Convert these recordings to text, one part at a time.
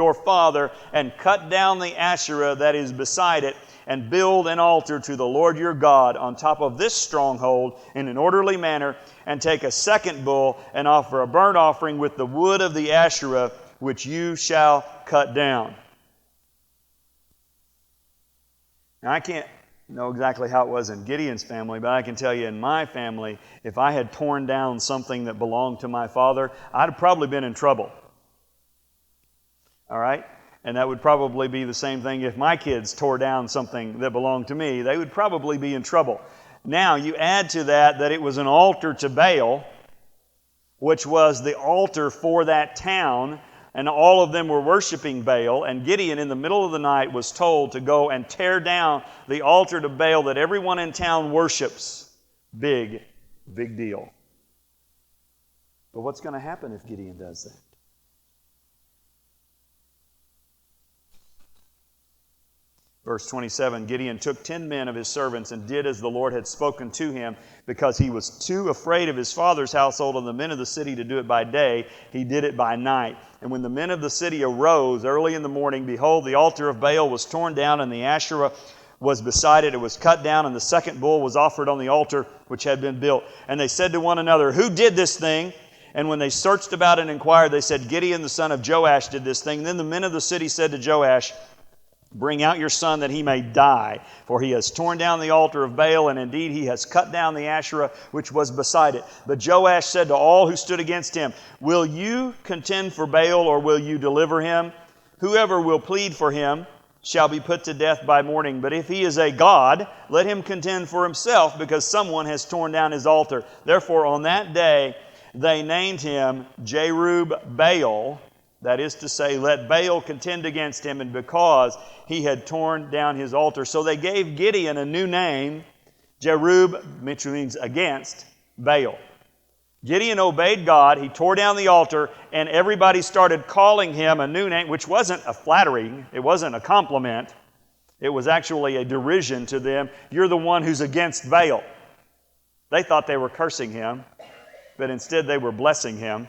your father and cut down the Asherah that is beside it, and build an altar to the Lord your God on top of this stronghold in an orderly manner, and take a second bull and offer a burnt offering with the wood of the Asherah, which you shall cut down. Now, I can't know exactly how it was in Gideon's family, but I can tell you in my family, if I had torn down something that belonged to my father, I'd have probably been in trouble. All right? And that would probably be the same thing if my kids tore down something that belonged to me. They would probably be in trouble. Now, you add to that it was an altar to Baal, which was the altar for that town, and all of them were worshiping Baal. And Gideon, in the middle of the night, was told to go and tear down the altar to Baal that everyone in town worships. Big deal. But what's going to happen if Gideon does that? Verse 27, Gideon took 10 men of his servants and did as the Lord had spoken to him, because he was too afraid of his father's household and the men of the city to do it by day. He did it by night. And when the men of the city arose early in the morning, behold, the altar of Baal was torn down, and the Asherah was beside it. It was cut down, and the second bull was offered on the altar which had been built. And they said to one another, who did this thing? And when they searched about and inquired, they said, Gideon the son of Joash did this thing. Then the men of the city said to Joash, bring out your son that he may die, for he has torn down the altar of Baal, and indeed he has cut down the Asherah which was beside it. But Joash said to all who stood against him, will you contend for Baal, or will you deliver him? Whoever will plead for him shall be put to death by morning. But if he is a god, let him contend for himself, because someone has torn down his altar. Therefore on that day they named him Jerub-Baal, that is to say, let Baal contend against him, and because he had torn down his altar. So they gave Gideon a new name, Jerub, which means against Baal. Gideon obeyed God. He tore down the altar, and everybody started calling him a new name, which wasn't a flattering. It wasn't a compliment. It was actually a derision to them. You're the one who's against Baal. They thought they were cursing him, but instead they were blessing him.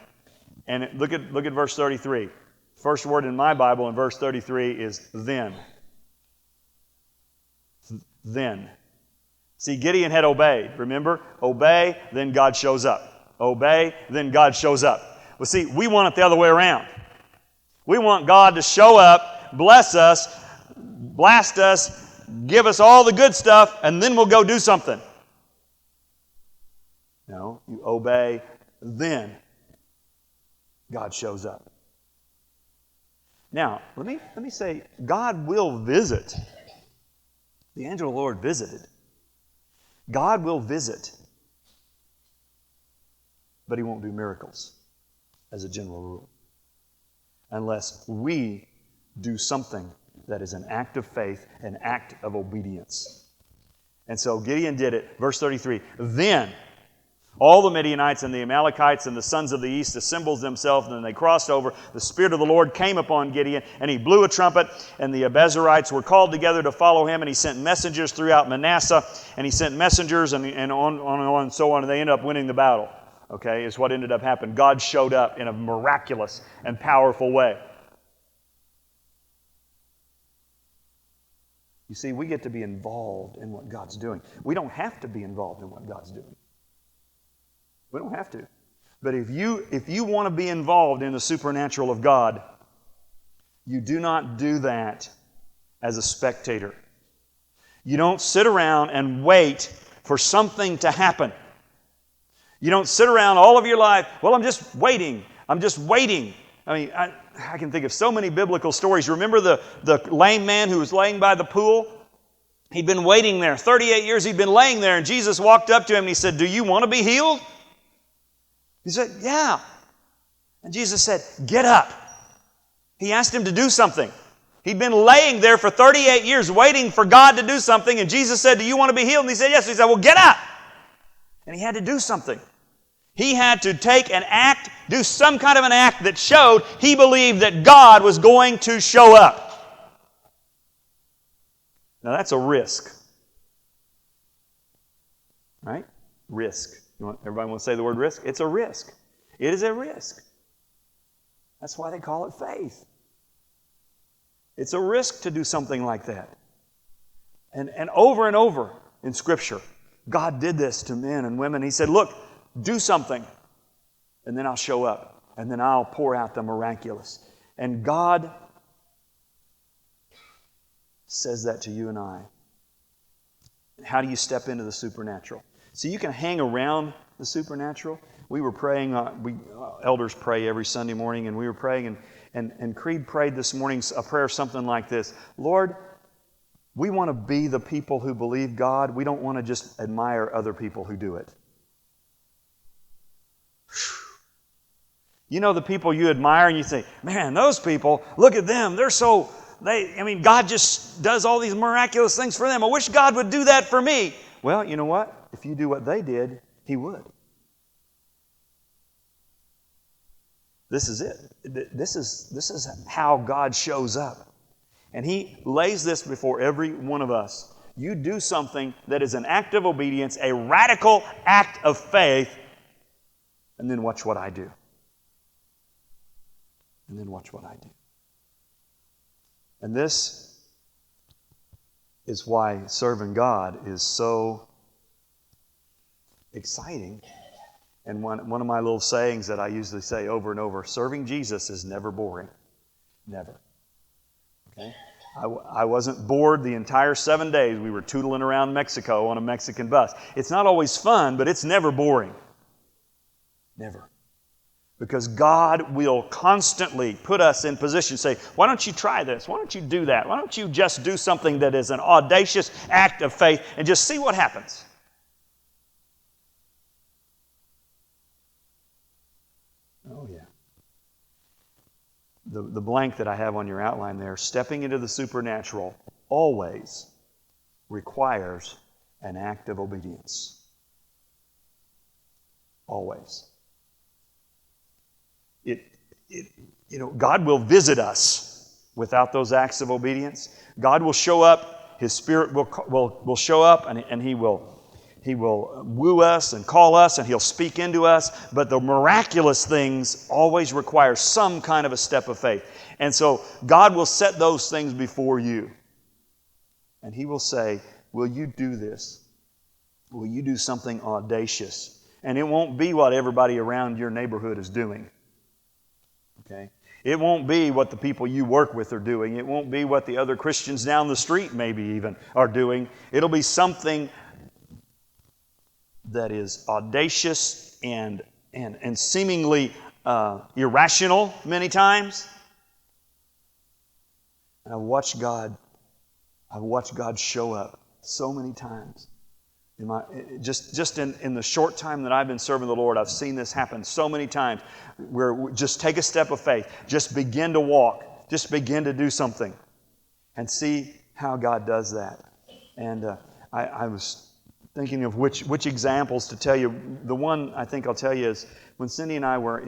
And look at verse 33. First word in my Bible in verse 33 is then. Then. See, Gideon had obeyed. Remember? Obey, then God shows up. Obey, then God shows up. Well, see, we want it the other way around. We want God to show up, bless us, blast us, give us all the good stuff, and then we'll go do something. No, you obey, then God shows up. Now, let me say, God will visit. The angel of the Lord visited. God will visit. But He won't do miracles, as a general rule, unless we do something that is an act of faith, an act of obedience. And so Gideon did it. Verse 33, then all the Midianites and the Amalekites and the sons of the east assembled themselves, and they crossed over. The Spirit of the Lord came upon Gideon, and he blew a trumpet, and the Abiezrites were called together to follow him, and he sent messengers throughout Manasseh, and he sent messengers, and on and so on, and they ended up winning the battle. Okay, is what ended up happening. God showed up in a miraculous and powerful way. You see, we get to be involved in what God's doing. We don't have to be involved in what God's doing. We don't have to. But if you want to be involved in the supernatural of God, you do not do that as a spectator. You don't sit around and wait for something to happen. You don't sit around all of your life, well, I'm just waiting. I'm just waiting. I mean, I can think of so many biblical stories. Remember the lame man who was laying by the pool? He'd been waiting there. 38 years he'd been laying there, and Jesus walked up to him and he said, do you want to be healed? He said, yeah. And Jesus said, get up. He asked him to do something. He'd been laying there for 38 years waiting for God to do something, and Jesus said, do you want to be healed? And he said, yes. He said, well, get up. And he had to do something. He had to take an act, do some kind of an act that showed he believed that God was going to show up. Now that's a risk. Right? Risk. Everybody want to say the word risk? It's a risk. It is a risk. That's why they call it faith. It's a risk to do something like that. And over in Scripture, God did this to men and women. He said, look, do something, and then I'll show up, and then I'll pour out the miraculous. And God says that to you and I. How do you step into the supernatural? So you can hang around the supernatural. We were praying, elders pray every Sunday morning, and we were praying, and Creed prayed this morning a prayer something like this: Lord, we want to be the people who believe God. We don't want to just admire other people who do it. You know the people you admire and you think, man, those people, look at them. God just does all these miraculous things for them. I wish God would do that for me. Well, you know what? If you do what they did, He would. This is it. This is how God shows up. And He lays this before every one of us. You do something that is an act of obedience, a radical act of faith, and then watch what I do. And then watch what I do. And this is why serving God is so exciting. And one of my little sayings that I usually say over and over, serving Jesus is never boring. Never. Okay? I wasn't bored the entire 7 days we were tootling around Mexico on a Mexican bus. It's not always fun, but it's never boring. Never. Because God will constantly put us in position, say, why don't you try this? Why don't you do that? Why don't you just do something that is an audacious act of faith and just see what happens? Oh, yeah. The blank that I have on your outline there, stepping into the supernatural always requires an act of obedience. Always. God will visit us without those acts of obedience. God will show up. His Spirit will show up, and He will woo us and call us, and He'll speak into us. But the miraculous things always require some kind of a step of faith. And so God will set those things before you. And He will say, will you do this? Will you do something audacious? And it won't be what everybody around your neighborhood is doing. Okay? It won't be what the people you work with are doing. It won't be what the other Christians down the street maybe even are doing. It'll be something that is audacious and seemingly irrational many times. And I've watched God show up so many times. In the short time that I've been serving the Lord, I've seen this happen so many times, where we just take a step of faith, just begin to walk, just begin to do something, and see how God does that. And I was thinking of which examples to tell you. The one I think I'll tell you is when Cindy and I were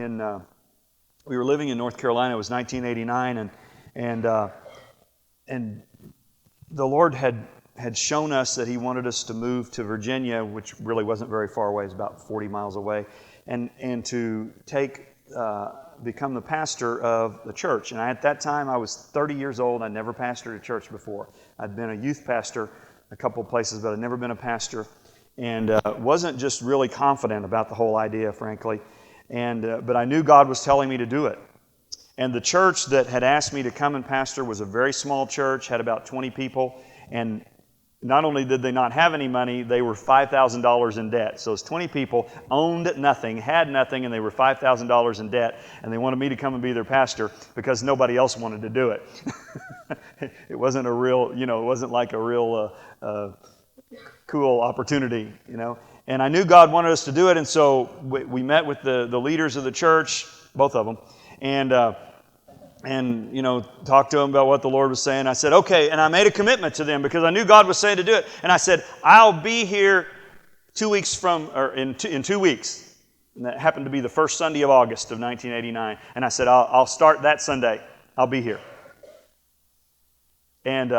we were living in North Carolina. It was 1989, and the Lord had shown us that He wanted us to move to Virginia, which really wasn't very far away. It's about 40 miles away, and to become the pastor of the church. And at that time, I was 30 years old. I'd never pastored a church before. I'd been a youth pastor a couple of places, but I'd never been a pastor, and wasn't just really confident about the whole idea, frankly. But I knew God was telling me to do it. And the church that had asked me to come and pastor was a very small church, had about 20 people, and not only did they not have any money, they were $5,000 in debt. So those 20 people owned nothing, had nothing, and they were $5,000 in debt. And they wanted me to come and be their pastor because nobody else wanted to do it. It wasn't it wasn't like a real cool opportunity, And I knew God wanted us to do it, and so we met with the leaders of the church, both of them, and talked to them about what the Lord was saying. I said, okay, and I made a commitment to them because I knew God was saying to do it. And I said, I'll be here in 2 weeks. And that happened to be the first Sunday of August of 1989. And I said, I'll start that Sunday. I'll be here. And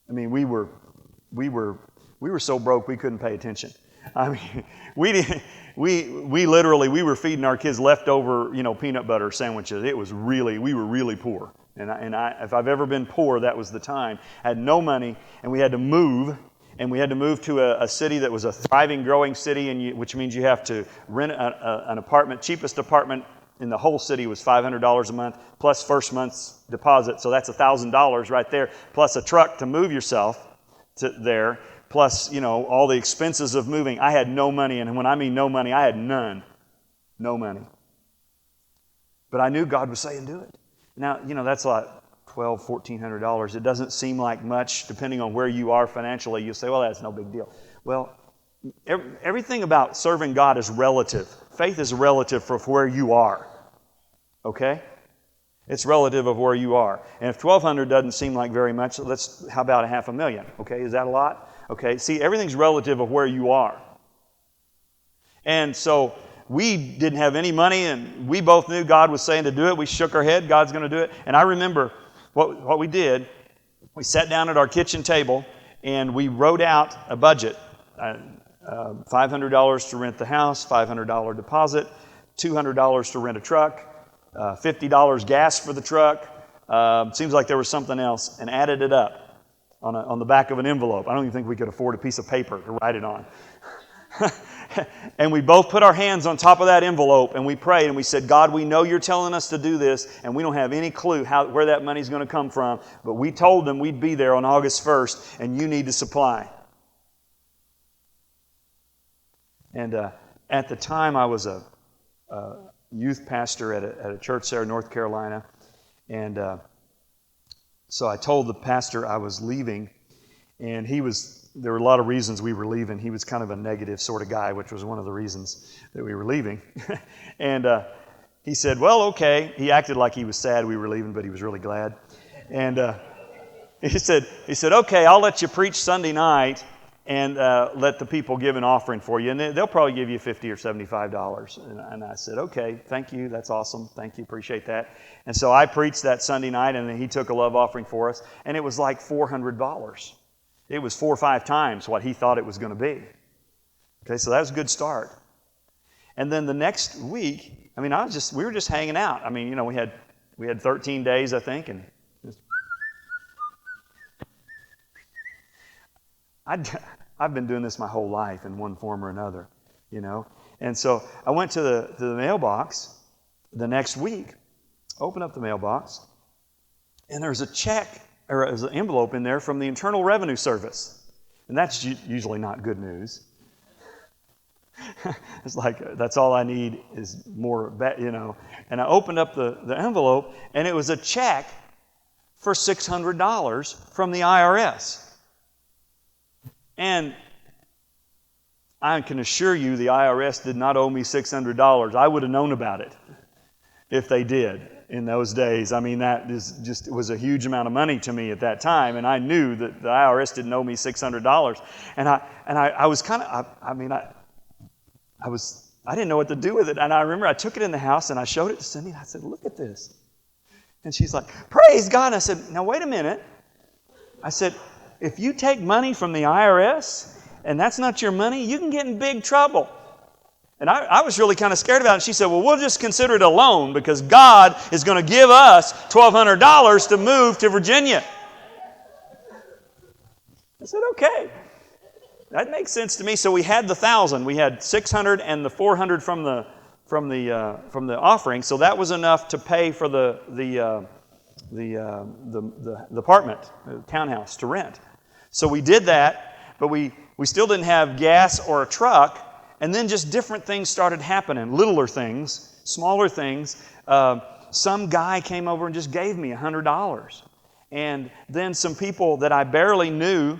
we were so broke we couldn't pay attention. I mean, we literally were feeding our kids leftover, peanut butter sandwiches. We were really poor. And if I've ever been poor, that was the time. I had no money, and we had to move. And we had to move to a city that was a thriving, growing city, which means you have to rent an apartment. Cheapest apartment in the whole city was $500 a month, plus first month's deposit. So that's $1,000 right there, plus a truck to move yourself to there, plus, all the expenses of moving. I had no money, and when I mean no money, I had none. No money. But I knew God was saying do it. Now, that's like $1,200, $1,400. It doesn't seem like much, depending on where you are financially. You say, well, that's no big deal. Well, everything about serving God is relative. Faith is relative for where you are. Okay? It's relative of where you are. And if $1,200 doesn't seem like very much, how about $500,000? Okay, is that a lot? Okay, see, everything's relative of where you are. And so we didn't have any money, and we both knew God was saying to do it. We shook our head, God's going to do it. And I remember what we did. We sat down at our kitchen table, and we wrote out a budget. $500 to rent the house, $500 deposit, $200 to rent a truck, $50 gas for the truck. Seems like there was something else, and added it up on the back of an envelope. I don't even think we could afford a piece of paper to write it on. And we both put our hands on top of that envelope, and we prayed, and we said, God, we know you're telling us to do this, and we don't have any clue where that money's going to come from, but we told them we'd be there on August 1st, and you need to supply. And at the time, I was a youth pastor at a church there in North Carolina, and so I told the pastor I was leaving, and there were a lot of reasons we were leaving. He was kind of a negative sort of guy, which was one of the reasons that we were leaving. And he said, well, okay. He acted like he was sad we were leaving, but he was really glad. And he said, okay, I'll let you preach Sunday night and let the people give an offering for you. And they'll probably give you $50 or $75. And I said, okay, thank you. That's awesome. Thank you. Appreciate that. And so I preached that Sunday night, and then he took a love offering for us. And it was like $400. It was 4 or 5 times what he thought it was going to be. Okay, so that was a good start. And then the next week, we were just hanging out. I mean, we had 13 days, I think, and I've been doing this my whole life in one form or another, And so I went to the mailbox the next week, opened up the mailbox, and there's a check, or there's an envelope in there from the Internal Revenue Service. And that's usually not good news. It's like, that's all I need is more, And I opened up the envelope, and it was a check for $600 from the IRS. And I can assure you the IRS did not owe me $600. I would have known about it if they did in those days. I mean, that it was a huge amount of money to me at that time, and I knew that the IRS didn't owe me $600. And I was kind of, I didn't know what to do with it. And I remember I took it in the house and I showed it to Cindy, and I said, look at this. And she's like, praise God. And I said, now wait a minute. I said, if you take money from the IRS and that's not your money, you can get in big trouble. And I was really kind of scared about it. She said, well, we'll just consider it a loan because God is going to give us $1,200 to move to Virginia. I said, okay. That makes sense to me. So we had the 1,000. We had 600 and the 400 from the offering. So that was enough to pay for the apartment, the townhouse to rent. So we did that, but we still didn't have gas or a truck. And then just different things started happening, littler things, smaller things. Some guy came over and just gave me $100. And then some people that I barely knew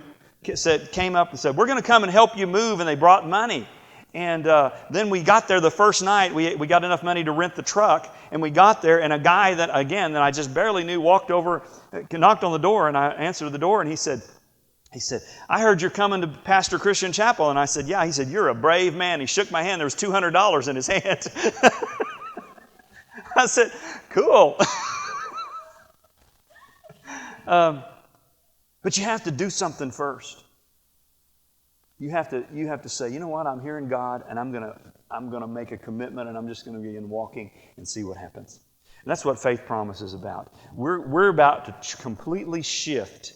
came up and said, we're going to come and help you move, and they brought money. And then we got there the first night. We got enough money to rent the truck, and we got there, and a guy that I just barely knew walked over, knocked on the door, and I answered the door, and he said, I heard you're coming to Pastor Christian Chapel. And I said, yeah. He said, you're a brave man. He shook my hand. There was $200 in his hand. I said, cool. But you have to do something first. You have to say, you know what, I'm hearing God, and I'm gonna make a commitment, and I'm just gonna begin walking and see what happens. And that's what Faith Promise is about. We're about to completely shift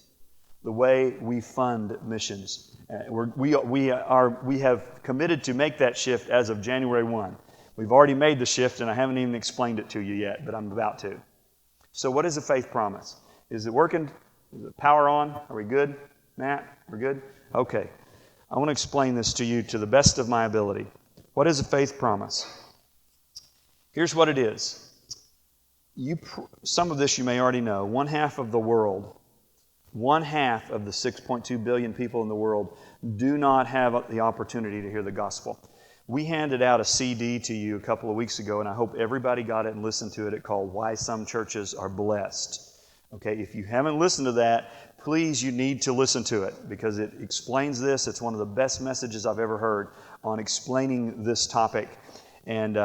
the way we fund missions. We have committed to make that shift as of January 1. We've already made the shift, and I haven't even explained it to you yet, but I'm about to. So what is a faith promise? Is it working? Is it power on? Are we good? Matt, we're good? Okay. I want to explain this to you to the best of my ability. What is a faith promise? Here's what it is. Some of this you may already know. 1/2 of the world, 1/2 of the 6.2 billion people in the world do not have the opportunity to hear the gospel. We handed out a CD to you a couple of weeks ago, and I hope everybody got it and listened to it. It's called Why Some Churches Are Blessed. Okay, if you haven't listened to that, please, you need to listen to it because it explains this. It's one of the best messages I've ever heard on explaining this topic. And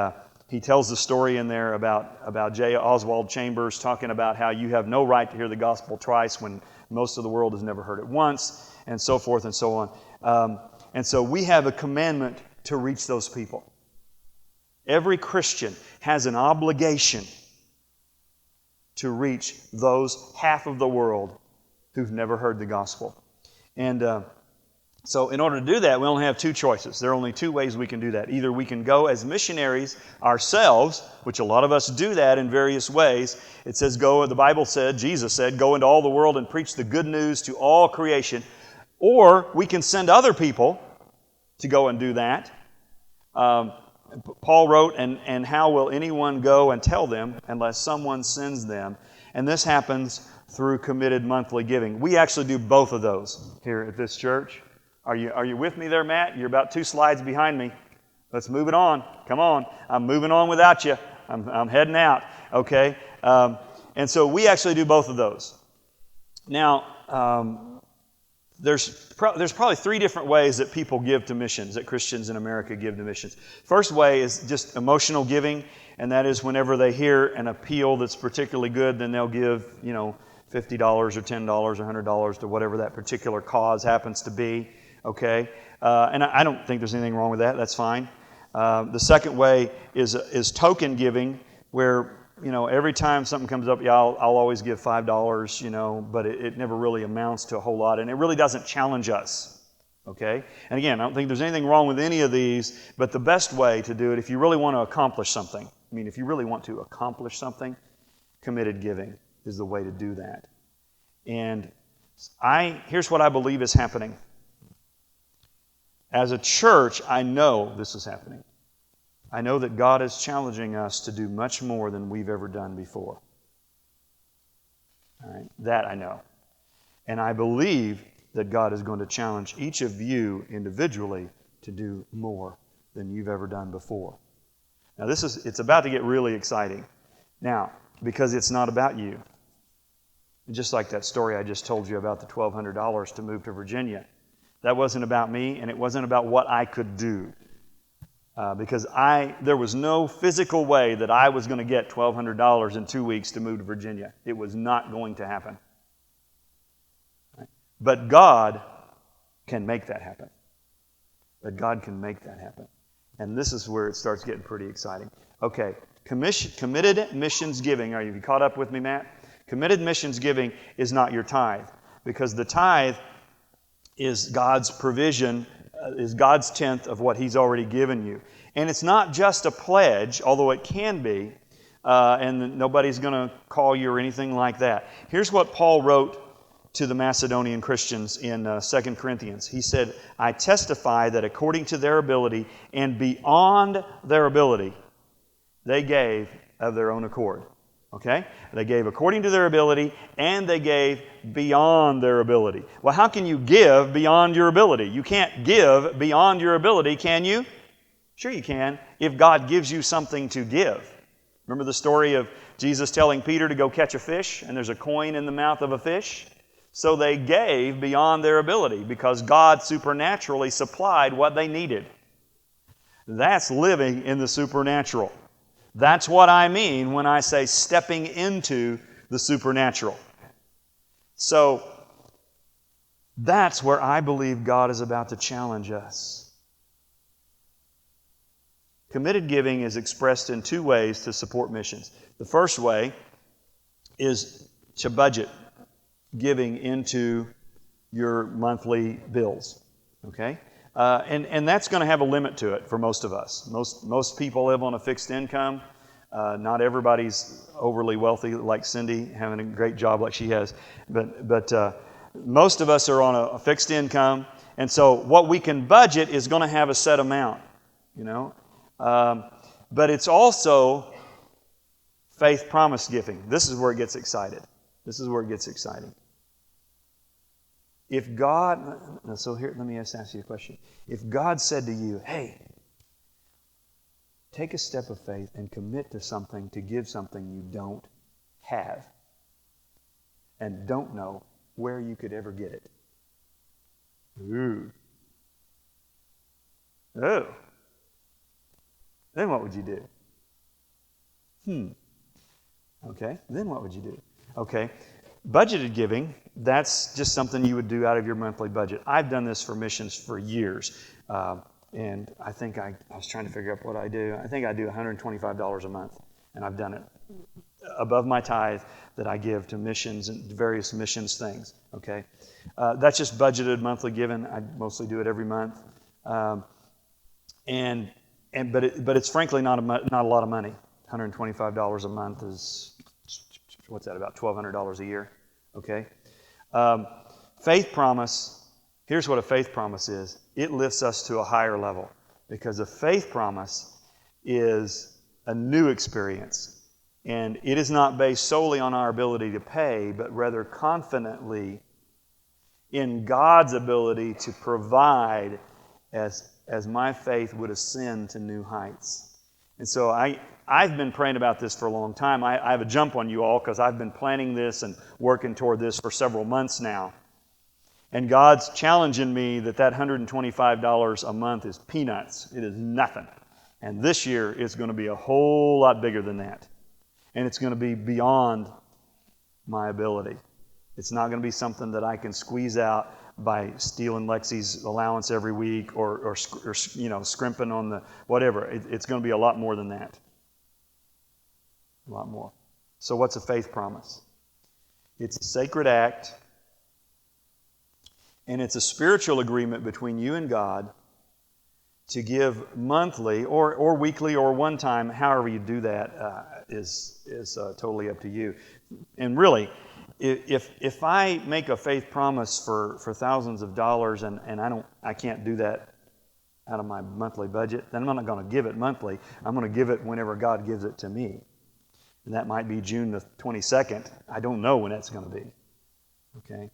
he tells the story in there about J. Oswald Chambers talking about how you have no right to hear the gospel twice when most of the world has never heard it once, and so forth and so on. And so we have a commandment to reach those people. Every Christian has an obligation to reach those half of the world who've never heard the gospel. And so in order to do that, we only have two choices. There are only two ways we can do that. Either we can go as missionaries ourselves, which a lot of us do that in various ways. It says go, the Bible said, Jesus said, go into all the world and preach the good news to all creation. Or we can send other people to go and do that. Paul wrote, and how will anyone go and tell them unless someone sends them? And this happens through committed monthly giving. We actually do both of those here at this church. Are you with me there, Matt? You're about 2 slides behind me. Let's move it on. Come on. I'm moving on without you. I'm heading out. Okay? And so we actually do both of those. Now, there's probably 3 different ways that people give to missions, that Christians in America give to missions. First way is just emotional giving, and that is whenever they hear an appeal that's particularly good, then they'll give, $50 or $10 or $100 to whatever that particular cause happens to be. Okay? And I don't think there's anything wrong with that. That's fine. The second way is token giving, where every time something comes up, I'll always give $5, but it never really amounts to a whole lot, and it really doesn't challenge us, okay? And again, I don't think there's anything wrong with any of these, but the best way to do it, if you really want to accomplish something, committed giving is the way to do that. And here's what I believe is happening. As a church, I know this is happening. I know that God is challenging us to do much more than we've ever done before. All right? That I know. And I believe that God is going to challenge each of you individually to do more than you've ever done before. Now it's about to get really exciting. Now, because it's not about you. Just like that story I just told you about the $1,200 to move to Virginia. That wasn't about me, and it wasn't about what I could do. Because there was no physical way that I was going to get $1,200 in 2 weeks to move to Virginia. It was not going to happen. Right? But God can make that happen. And this is where it starts getting pretty exciting. Okay, committed missions giving. Are you caught up with me, Matt? Committed missions giving is not your tithe, because the tithe is God's provision, is God's tenth of what He's already given you. And it's not just a pledge, although it can be, and nobody's going to call you or anything like that. Here's what Paul wrote to the Macedonian Christians in 2 Corinthians. He said, I testify that according to their ability and beyond their ability, they gave of their own accord. Okay? They gave according to their ability, and they gave beyond their ability. Well, how can you give beyond your ability? You can't give beyond your ability, can you? Sure you can, if God gives you something to give. Remember the story of Jesus telling Peter to go catch a fish, and there's a coin in the mouth of a fish? So they gave beyond their ability, because God supernaturally supplied what they needed. That's living in the supernatural. That's what I mean when I say stepping into the supernatural. So, That's where I believe God is about to challenge us. Committed giving is expressed in two ways to support missions. The first way is to budget giving into your monthly bills. Okay? And that's going to have a limit to it for most of us. Most people live on a fixed income. Not everybody's overly wealthy like Cindy, having a great job like she has. But most of us are on a fixed income. And so what we can budget is going to have a set amount, you know. But it's also faith promise giving. This is where it gets excited. This is where it gets exciting. If God, so here, let me ask you a question. If God said to you, hey, take a step of faith and commit to something, to give something you don't have and don't know where you could ever get it. Ooh. Oh. Then what would you do? Okay, then what would you do? Okay, budgeted giving, that's just something you would do out of your monthly budget. I've done this for missions for years. And I think I was trying to figure out what I do. I think I do $125 a month. And I've done it above my tithe that I give to missions and various missions things. Okay, that's just budgeted monthly giving. I mostly do it every month. But it's frankly not a lot of money. $125 a month is, what's that, about $1,200 a year. Okay, faith promise. Here's what a faith promise is. It lifts us to a higher level because a faith promise is a new experience. And it is not based solely on our ability to pay, but rather confidently in God's ability to provide as my faith would ascend to new heights. And so I've been praying about this for a long time. I have a jump on you all because I've been planning this and working toward this for several months now. And God's challenging me that $125 a month is peanuts. It is nothing. And this year it's going to be a whole lot bigger than that. And it's going to be beyond my ability. It's not going to be something that I can squeeze out by stealing Lexi's allowance every week or scrimping on the whatever. It's going to be a lot more than that. A lot more. So what's a faith promise? It's a sacred act. And it's a spiritual agreement between you and God to give monthly or weekly or one time, however you do that is totally up to you. And really, if I make a faith promise for thousands of dollars and I can't do that out of my monthly budget, then I'm not going to give it monthly. I'm going to give it whenever God gives it to me. And that might be June the 22nd. I don't know when that's going to be. Okay?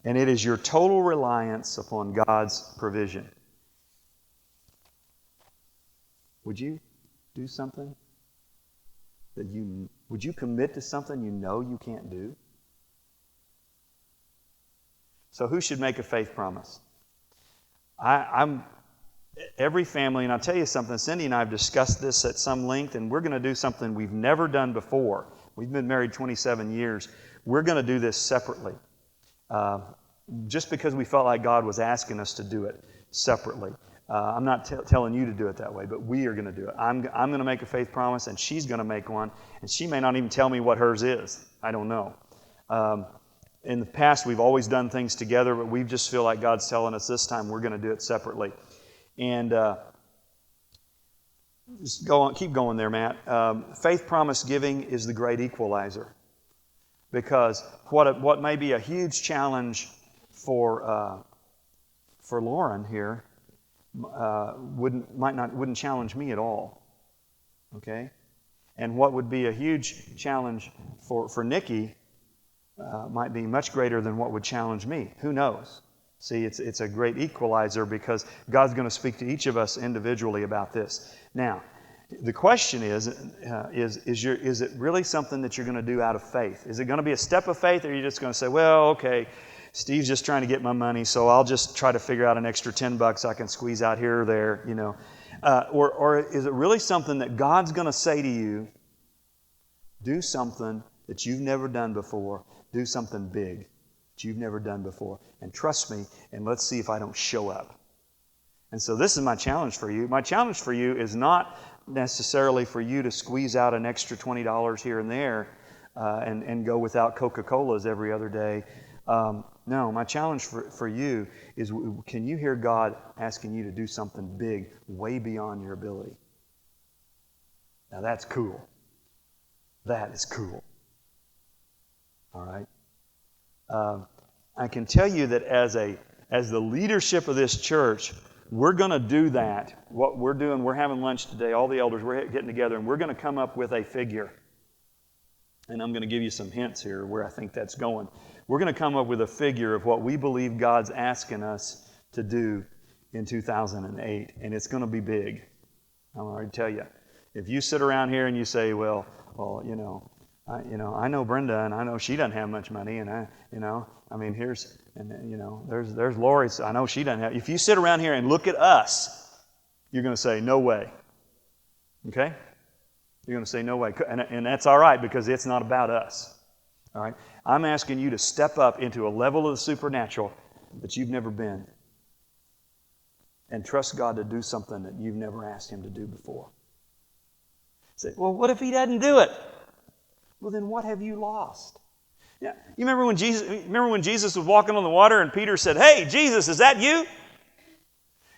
And it is your total reliance upon God's provision. Would you do something would you commit to something you know you can't do? So who should make a faith promise? I'm every family, and I'll tell you something, Cindy and I have discussed this at some length, and we're going to do something we've never done before. We've been married 27 years. We're going to do this separately. Just because we felt like God was asking us to do it separately. I'm not telling you to do it that way, but we are going to do it. I'm going to make a faith promise, and she's going to make one, and she may not even tell me what hers is. I don't know. In the past, we've always done things together, but we just feel like God's telling us this time we're going to do it separately. And just go on, keep going there, Matt. Faith promise giving is the great equalizer, because what may be a huge challenge for Lauren here wouldn't challenge me at all. Okay, and what would be a huge challenge for Nikki might be much greater than what would challenge me. Who knows? See, it's a great equalizer because God's going to speak to each of us individually about this. Now, the question is it really something that you're going to do out of faith? Is it going to be a step of faith, or are you just going to say, well, okay, Steve's just trying to get my money, so I'll just try to figure out an extra $10 I can squeeze out here or there, you know? Or is it really something that God's going to say to you, do something that you've never done before, do something big. that you've never done before. And trust me, and let's see if I don't show up. And so this is my challenge for you. My challenge for you is not necessarily for you to squeeze out an extra $20 here and there and go without Coca-Colas every other day. No, my challenge for you is, can you hear God asking you to do something big, way beyond your ability? Now that's cool. That is cool. All right? I can tell you that as the leadership of this church, we're going to do that. What we're doing, we're having lunch today, all the elders, we're getting together, and we're going to come up with a figure. And I'm going to give you some hints here where I think that's going. We're going to come up with a figure of what we believe God's asking us to do in 2008, and it's going to be big. I'm already tell you. If you sit around here and you say, well, I know Brenda, and I know she doesn't have much money, and there's Lori. So I know she doesn't have. If you sit around here and look at us, you're going to say, no way. Okay? You're going to say, no way. And that's all right, because it's not about us. All right? I'm asking you to step up into a level of the supernatural that you've never been, and trust God to do something that you've never asked Him to do before. Say, well, what if He doesn't do it? Well, then what have you lost? Yeah, you remember when Jesus was walking on the water and Peter said, "Hey, Jesus, is that you?"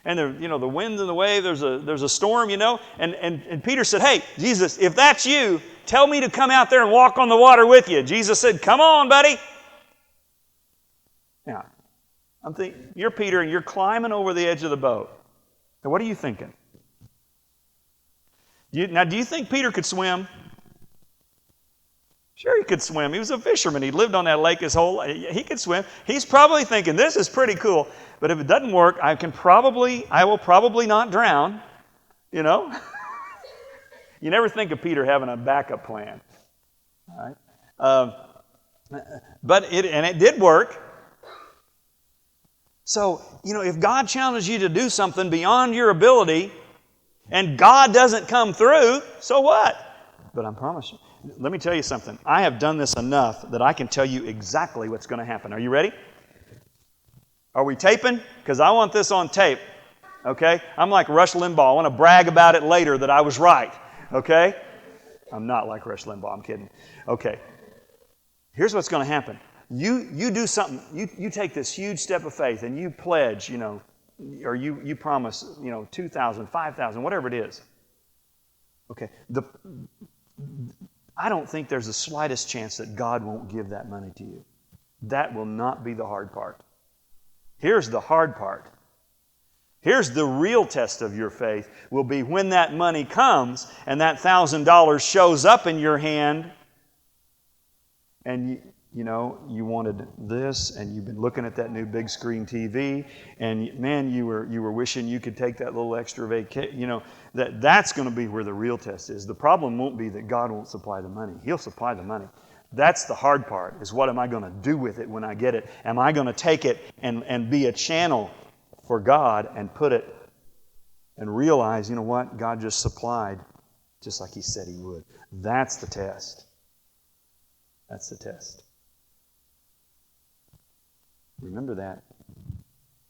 And the wind and the wave, there's a storm, and Peter said, "Hey, Jesus, if that's you, tell me to come out there and walk on the water with you." Jesus said, "Come on, buddy." Now, I'm thinking, you're Peter and you're climbing over the edge of the boat. Now, what are you thinking? Do you think Peter could swim? Sure, he could swim. He was a fisherman. He lived on that lake his whole life. He could swim. He's probably thinking, this is pretty cool. But if it doesn't work, I will probably not drown. You never think of Peter having a backup plan. All right? But it did work. So, if God challenges you to do something beyond your ability and God doesn't come through, so what? But I promise you. Let me tell you something. I have done this enough that I can tell you exactly what's going to happen. Are you ready? Are we taping? Because I want this on tape. Okay? I'm like Rush Limbaugh. I want to brag about it later that I was right. Okay? I'm not like Rush Limbaugh. I'm kidding. Okay. Here's what's going to happen. You do something. You take this huge step of faith and you pledge, or you promise, 2,000, 5,000, whatever it is. Okay. I don't think there's the slightest chance that God won't give that money to you. That will not be the hard part. Here's the hard part. Here's the real test of your faith will be when that money comes and that $1,000 shows up in your hand and you wanted this and you've been looking at that new big screen TV and man, you were wishing you could take that little extra vacation. That's going to be where the real test is. The problem won't be that God won't supply the money. He'll supply the money. That's the hard part, is what am I going to do with it when I get it? Am I going to take it and be a channel for God and put it and realize, what? God just supplied just like He said He would. That's the test. That's the test. Remember that,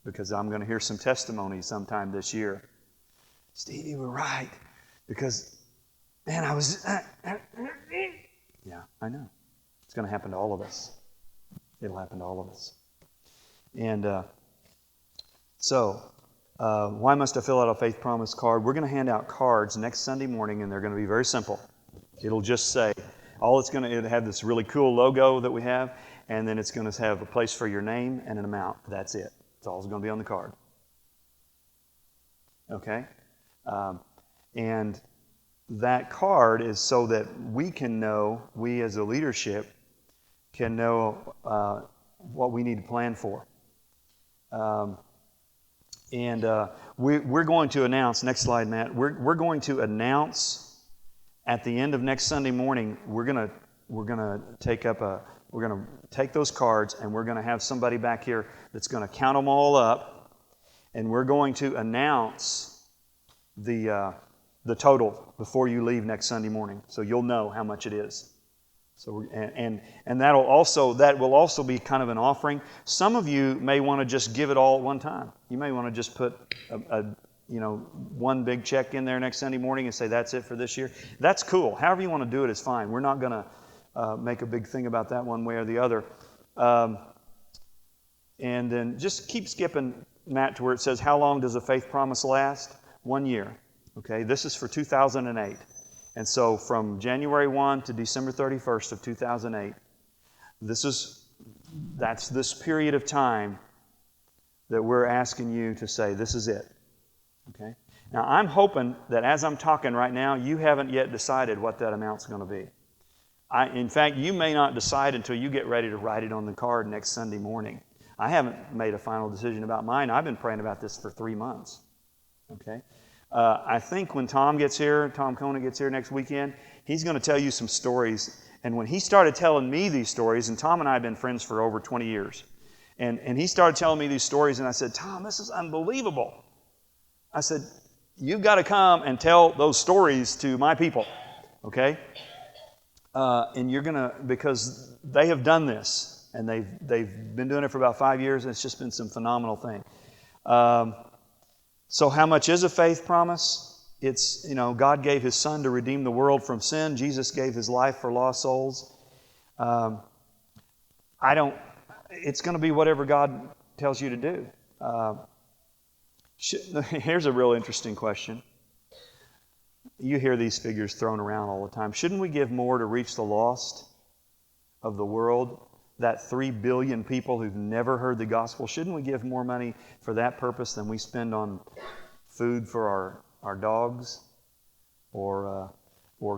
because I'm going to hear some testimonies sometime this year. Steve, you were right, because, man, I was... Yeah, I know. It's going to happen to all of us. It'll happen to all of us. And why must I fill out a faith promise card? We're going to hand out cards next Sunday morning, and they're going to be very simple. It'll just say, it'll have this really cool logo that we have, and then it's going to have a place for your name and an amount. That's it. That's all that's going to be on the card. Okay? And that card is so that we as a leadership can know what we need to plan for. We're going to announce, next slide, Matt, we're going to announce at the end of next Sunday morning, we're going to take those cards and we're going to have somebody back here that's going to count them all up, and we're going to announce the total before you leave next Sunday morning, so you'll know how much it is. So that will also be kind of an offering. Some of you may want to just give it all at one time. You may want to just put one big check in there next Sunday morning and say that's it for this year. That's cool. However you want to do it is fine. We're not going to make a big thing about that one way or the other. And then just keep skipping, Matt, to where it says, how long does a faith promise last? 1 year. Okay, this is for 2008. And so from January 1 to December 31st of 2008, that's this period of time that we're asking you to say, this is it. Okay? Now, I'm hoping that as I'm talking right now, you haven't yet decided what that amount's going to be. In fact, you may not decide until you get ready to write it on the card next Sunday morning. I haven't made a final decision about mine. I've been praying about this for 3 months. Okay? I think when Tom Conant gets here next weekend, he's going to tell you some stories. And when he started telling me these stories, and Tom and I have been friends for over 20 years, and he started telling me these stories, and I said, Tom, this is unbelievable. I said, you've got to come and tell those stories to my people, okay? And you're going to, because they have done this, and they've been doing it for about 5 years, and it's just been some phenomenal thing. So how much is a faith promise? It's, God gave His Son to redeem the world from sin. Jesus gave His life for lost souls. It's going to be whatever God tells you to do. Here's a real interesting question. You hear these figures thrown around all the time. Shouldn't we give more to reach the lost of the world? That 3 billion people who've never heard the gospel, shouldn't we give more money for that purpose than we spend on food for our dogs or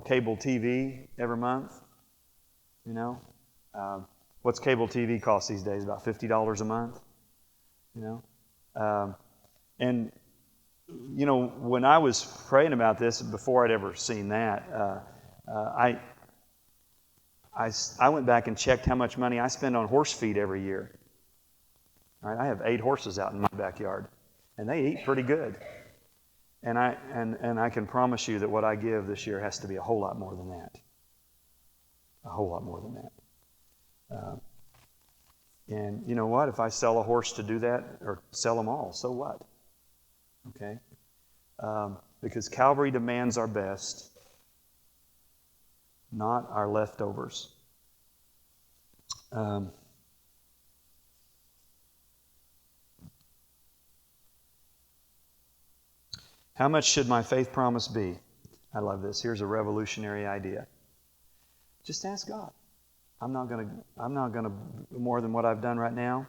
cable TV every month? What's cable TV cost these days? About $50 a month? And when I was praying about this, before I'd ever seen that, I went back and checked how much money I spend on horse feed every year. All right, I have 8 horses out in my backyard, and they eat pretty good. And I can promise you that what I give this year has to be a whole lot more than that. A whole lot more than that. And you know what? If I sell a horse to do that, or sell them all, so what? Okay? Because Calvary demands our best, not our leftovers. How much should my faith promise be? I love this. Here's a revolutionary idea. Just ask God. I'm not going to more than what I've done right now.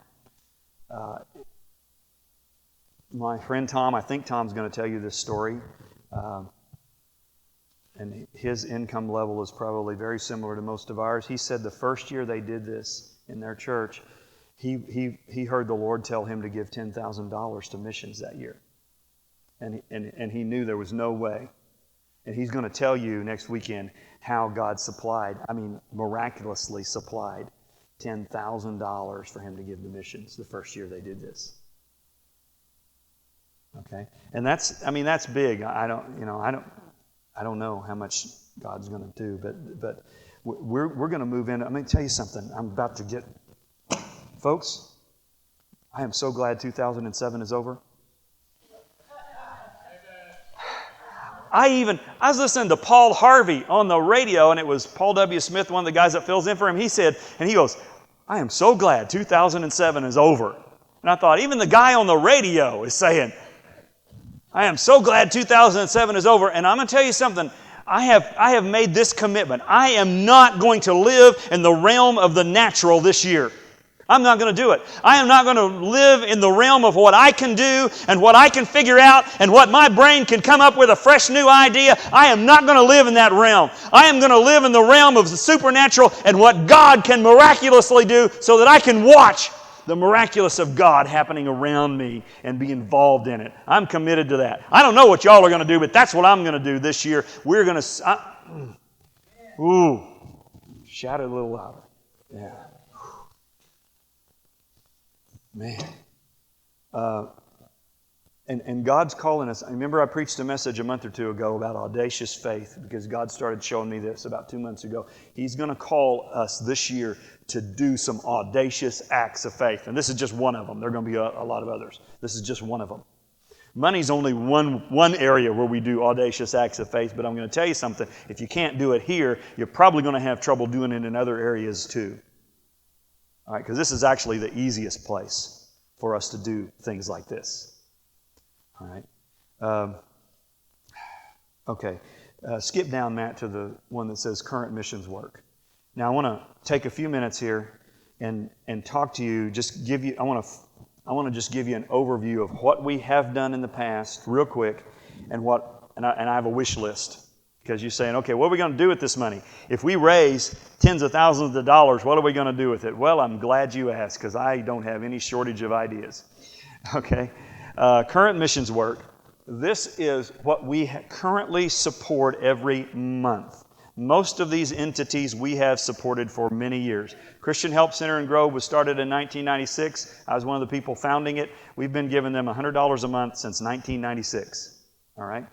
My friend Tom, I think Tom's going to tell you this story. And his income level is probably very similar to most of ours. He said the first year they did this in their church, he heard the Lord tell him to give $10,000 to missions that year. And he knew there was no way. And he's going to tell you next weekend how God miraculously supplied $10,000 for him to give to missions the first year they did this. Okay? And that's big. I don't know how much God's going to do, but we're going to move in. I'm going to tell you something. Folks, I am so glad 2007 is over. I was listening to Paul Harvey on the radio, and it was Paul W. Smith, one of the guys that fills in for him. He goes, I am so glad 2007 is over. And I thought, even the guy on the radio is saying, I am so glad 2007 is over. And I'm going to tell you something. I have made this commitment. I am not going to live in the realm of the natural this year. I'm not going to do it. I am not going to live in the realm of what I can do and what I can figure out and what my brain can come up with a fresh new idea. I am not going to live in that realm. I am going to live in the realm of the supernatural and what God can miraculously do so that I can watch the miraculous of God happening around me and be involved in it. I'm committed to that. I don't know what y'all are going to do, but that's what I'm going to do this year. We're going to... shout it a little louder. Yeah. Man. And God's calling us. I remember I preached a message a month or two ago about audacious faith because God started showing me this about 2 months ago. He's going to call us this year to do some audacious acts of faith. And this is just one of them. There are going to be a lot of others. This is just one of them. Money's only one area where we do audacious acts of faith, but I'm going to tell you something. If you can't do it here, you're probably going to have trouble doing it in other areas too. All right, because this is actually the easiest place for us to do things like this. All right. Okay. Skip down, Matt, to the one that says current missions work. Now, I want to take a few minutes here and talk to you. I want to just give you an overview of what we have done in the past, real quick, and I have a wish list. Because you're saying, okay, what are we going to do with this money? If we raise tens of thousands of dollars, what are we going to do with it? Well, I'm glad you asked, because I don't have any shortage of ideas. Okay. Current missions work. This is what we currently support every month. Most of these entities we have supported for many years. Christian Help Center in Grove was started in 1996. I was one of the people founding it. We've been giving them $100 a month since 1996. All right.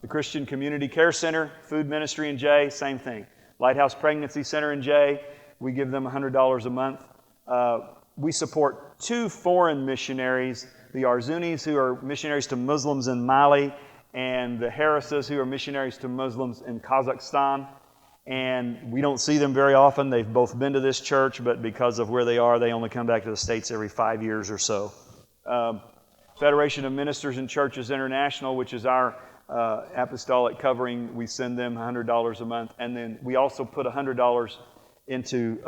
The Christian Community Care Center, Food Ministry in Jay, same thing. Lighthouse Pregnancy Center in Jay, we give them $100 a month. We support 2 foreign missionaries, the Arzunis, who are missionaries to Muslims in Mali, and the Harrises, who are missionaries to Muslims in Kazakhstan. And we don't see them very often. They've both been to this church, but because of where they are, they only come back to the States every 5 years or so. Federation of Ministers and Churches International, which is our apostolic covering, we send them $100 a month. And then we also put $100 into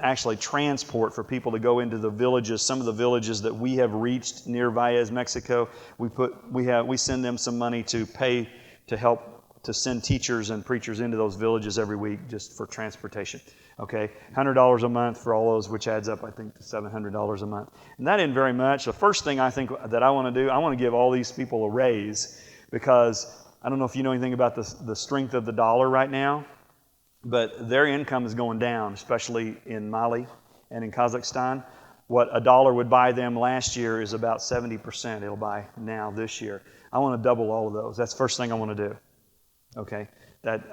actually transport for people to go into the villages. Some of the villages that we have reached near Valles, Mexico, we send them some money to pay to help to send teachers and preachers into those villages every week just for transportation. Okay, $100 a month for all those, which adds up, I think, to $700 a month. And that isn't very much. The first thing I think that I want to do, I want to give all these people a raise, because I don't know if you know anything about the strength of the dollar right now, but their income is going down, especially in Mali and in Kazakhstan. What a dollar would buy them last year is about 70% it'll buy now this year. I want to double all of those. That's the first thing I want to do. Okay?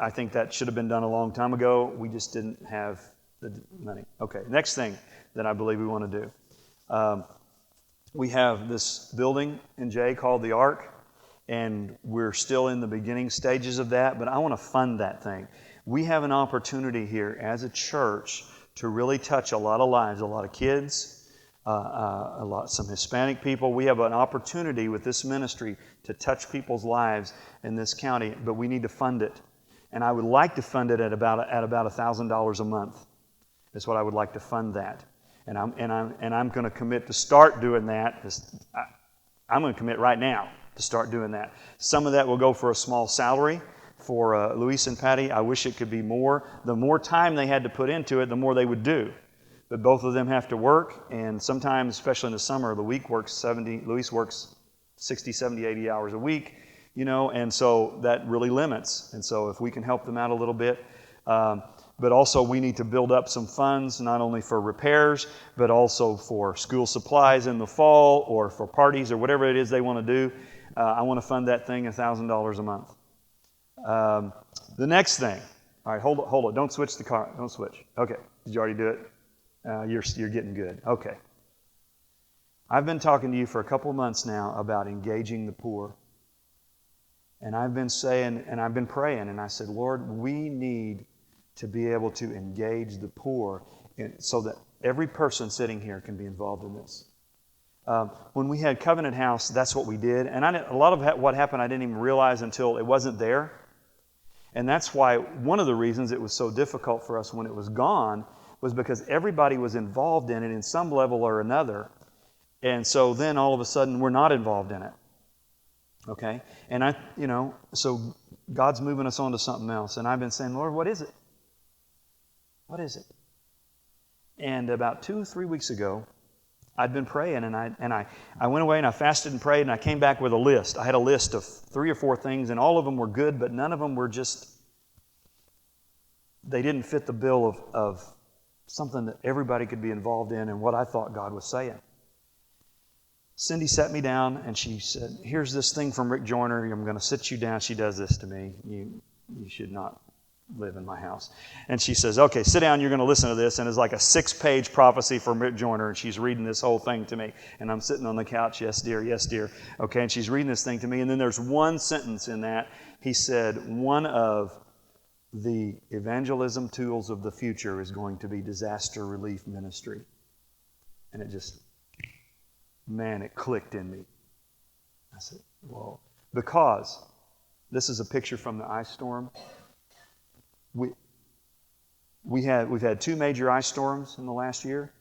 I think that should have been done a long time ago. We just didn't have the money. Okay, next thing that I believe we want to do. We have this building in Jay called the Ark, and we're still in the beginning stages of that, but I want to fund that thing. We have an opportunity here as a church to really touch a lot of lives, a lot of kids, some Hispanic people. We have an opportunity with this ministry to touch people's lives in this county, but we need to fund it. And I would like to fund it at about $1,000 a month. That's what I would like to fund that. And I'm going to commit to start doing that. I'm going to commit right now to start doing that. Some of that will go for a small salary for Luis and Patty. I wish it could be more. The more time they had to put into it, the more they would do. But both of them have to work, and sometimes, especially in the summer, Luis works 60, 70, 80 hours a week, and so that really limits. And so if we can help them out a little bit, but also we need to build up some funds, not only for repairs, but also for school supplies in the fall or for parties or whatever it is they want to do. I want to fund that thing $1,000 a month. The next thing, all right, hold it. Don't switch the car. Don't switch. Okay, did you already do it? You're getting good. Okay. I've been talking to you for a couple of months now about engaging the poor. And I've been saying, and I've been praying, and I said, Lord, we need to be able to engage the poor so that every person sitting here can be involved in this. When we had Covenant House, that's what we did. And a lot of what happened I didn't even realize until it wasn't there. And that's why one of the reasons it was so difficult for us when it was gone was because everybody was involved in it in some level or another. And so then all of a sudden we're not involved in it. Okay? And so God's moving us on to something else. And I've been saying, Lord, what is it? What is it? And about 2 or 3 weeks ago, I'd been praying, and I went away and I fasted and prayed, and I came back with a list. I had a list of 3 or 4 things, and all of them were good, but none of them were they didn't fit the bill of something that everybody could be involved in and what I thought God was saying. Cindy sat me down and she said, here's this thing from Rick Joyner. I'm going to sit you down. She does this to me. You should not live in my house. And she says, okay, sit down. You're going to listen to this. And it's like a 6-page prophecy from Rick Joyner. And she's reading this whole thing to me. And I'm sitting on the couch. Yes, dear. Yes, dear. Okay. And she's reading this thing to me. And then there's one sentence in that. He said, one of the evangelism tools of the future is going to be disaster relief ministry. And it just, man, it clicked in me. I said, whoa. Because this is a picture from the ice storm. We've had 2 major ice storms in the last year.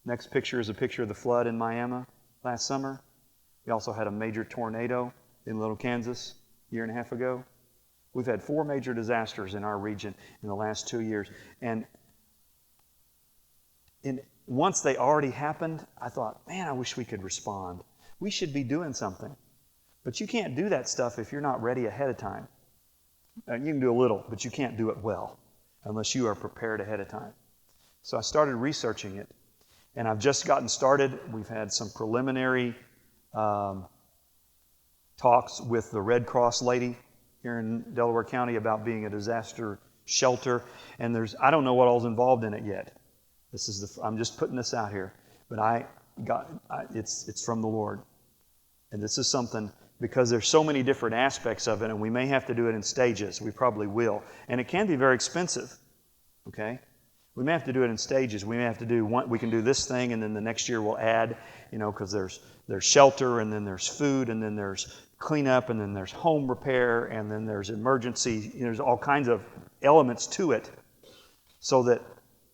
Next picture is a picture of the flood in Miami last summer. We also had a major tornado in Little Kansas a year and a half ago. We've had 4 major disasters in our region in the last 2 years. And once they already happened, I thought, man, I wish we could respond. We should be doing something. But you can't do that stuff if you're not ready ahead of time. You can do a little, but you can't do it well unless you are prepared ahead of time. So I started researching it, and I've just gotten started. We've had some preliminary talks with the Red Cross lady here in Delaware County about being a disaster shelter, and I don't know what all's involved in it yet. I'm just putting this out here, but it's from the Lord, and this is something. Because there's so many different aspects of it, and we may have to do it in stages. We probably will. And it can be very expensive, okay? We may have to do it in stages. We may have to do we can do this thing, and then the next year we'll add, because there's shelter, and then there's food, and then there's cleanup, and then there's home repair, and then there's emergency. There's all kinds of elements to it so that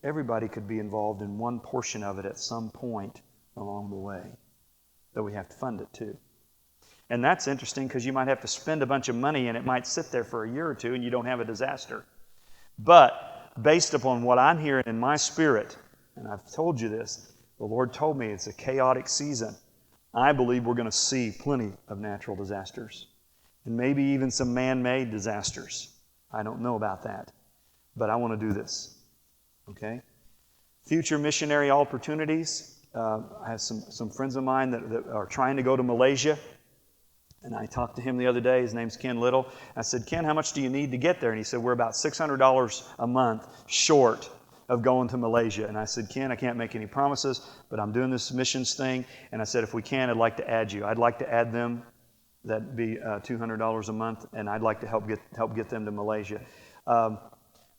everybody could be involved in one portion of it at some point along the way. Though we have to fund it too. And that's interesting because you might have to spend a bunch of money and it might sit there for a year or two and you don't have a disaster. But based upon what I'm hearing in my spirit, and I've told you this, the Lord told me it's a chaotic season. I believe we're going to see plenty of natural disasters and maybe even some man-made disasters. I don't know about that, but I want to do this. Okay? Future missionary opportunities. I have some friends of mine that are trying to go to Malaysia. And I talked to him the other day. His name's Ken Little. I said, Ken, how much do you need to get there? And he said, we're about $600 a month short of going to Malaysia. And I said, Ken, I can't make any promises, but I'm doing this missions thing. And I said, if we can, I'd like to add you. I'd like to add them. That'd be $200 a month, and I'd like to help get them to Malaysia.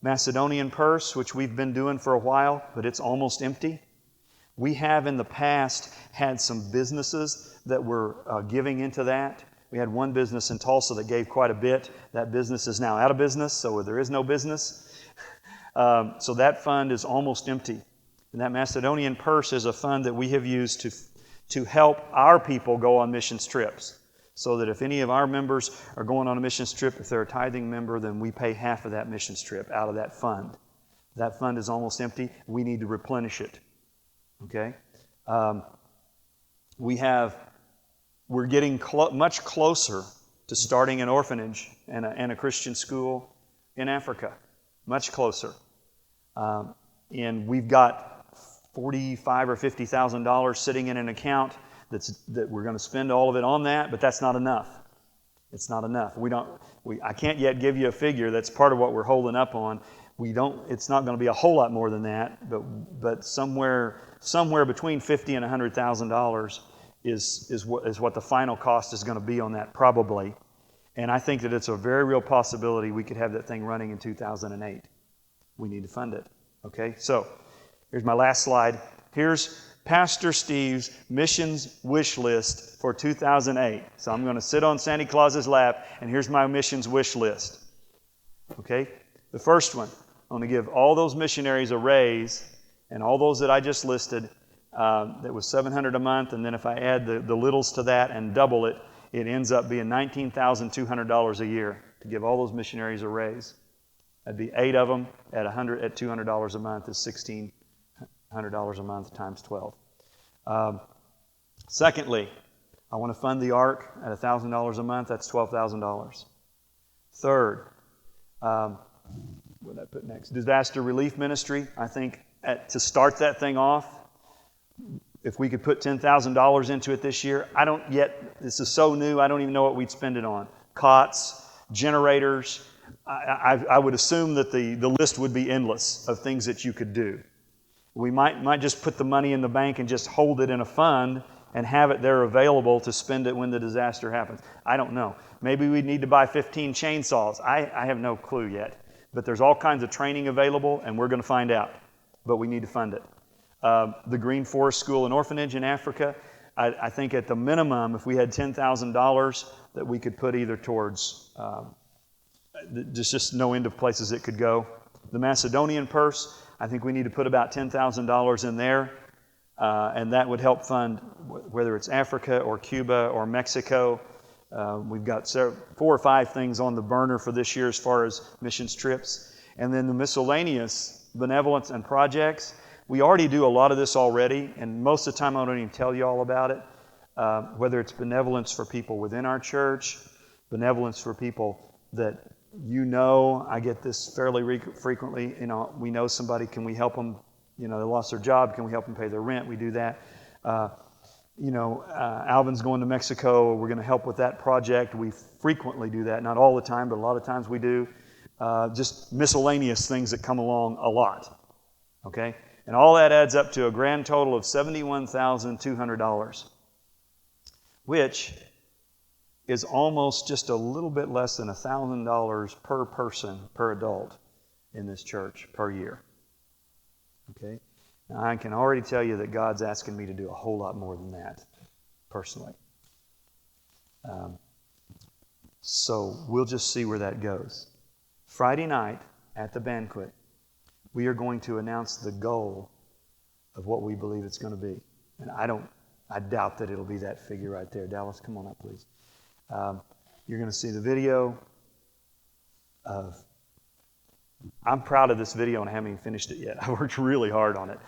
Macedonian purse, which we've been doing for a while, but it's almost empty. We have in the past had some businesses that were giving into that. We had one business in Tulsa that gave quite a bit. That business is now out of business, so there is no business. So that fund is almost empty. And that Macedonian purse is a fund that we have used to help our people go on missions trips. So that if any of our members are going on a missions trip, if they're a tithing member, then we pay half of that missions trip out of that fund. That fund is almost empty. We need to replenish it. Okay? We're getting much closer to starting an orphanage and a Christian school in Africa. Much closer. And we've got $45,000 or $50,000 sitting in an account that we're going to spend all of it on that, but that's not enough. It's not enough. I can't yet give you a figure. That's part of what we're holding up on. It's not going to be a whole lot more than that, but somewhere between $50,000 and $100,000 is what the final cost is going to be on that, probably. And I think that it's a very real possibility we could have that thing running in 2008. We need to fund it. Okay, so here's my last slide. Here's Pastor Steve's missions wish list for 2008. So I'm going to sit on Santa Claus's lap, and here's my missions wish list. Okay, the first one, I want to give all those missionaries a raise, and all those that I just listed, that was $700 a month, and then if I add the littles to that and double it, it ends up being $19,200 a year to give all those missionaries a raise. That'd be 8 of them at $200 a month is $1,600 a month times 12. Secondly, I want to fund the Ark at $1,000 a month. That's $12,000. Third, what did I put next? Disaster relief ministry. I think to start that thing off, If we could put $10,000 into it this year, this is so new, I don't even know what we'd spend it on. Cots, generators. I would assume that the list would be endless of things that you could do. We might just put the money in the bank and just hold it in a fund and have it there available to spend it when the disaster happens. I don't know. Maybe we'd need to buy 15 chainsaws. I have no clue yet. But there's all kinds of training available, and we're going to find out. But we need to fund it. The Green Forest School and Orphanage in Africa, I think at the minimum, if we had $10,000 that we could put either towards, there's just no end of places it could go. The Macedonian purse, I think we need to put about $10,000 in there, and that would help fund whether it's Africa or Cuba or Mexico. We've got 4 or 5 things on the burner for this year as far as missions trips. And then the miscellaneous benevolence and projects. We already do a lot of this already, and most of the time I don't even tell you all about it. Whether it's benevolence for people within our church, benevolence for people that I get this fairly frequently. We know somebody, can we help them? They lost their job, can we help them pay their rent? We do that. Alvin's going to Mexico, we're going to help with that project. We frequently do that, not all the time, but a lot of times we do. Just miscellaneous things that come along a lot. Okay? And all that adds up to a grand total of $71,200, which is almost just a little bit less than $1,000 per person, per adult in this church per year. Okay? Now, I can already tell you that God's asking me to do a whole lot more than that, personally. So we'll just see where that goes. Friday night at the banquet, we are going to announce the goal of what we believe it's going to be. And I doubt that it'll be that figure right there. Dallas, come on up, please. You're going to see the video I'm proud of this video and I haven't even finished it yet. I worked really hard on it.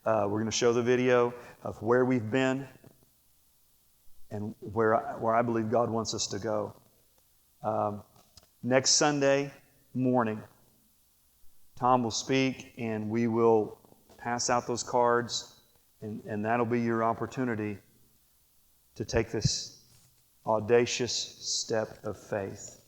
We're going to show the video of where we've been and where I believe God wants us to go. Next Sunday morning, Tom will speak and we will pass out those cards, and that'll be your opportunity to take this audacious step of faith.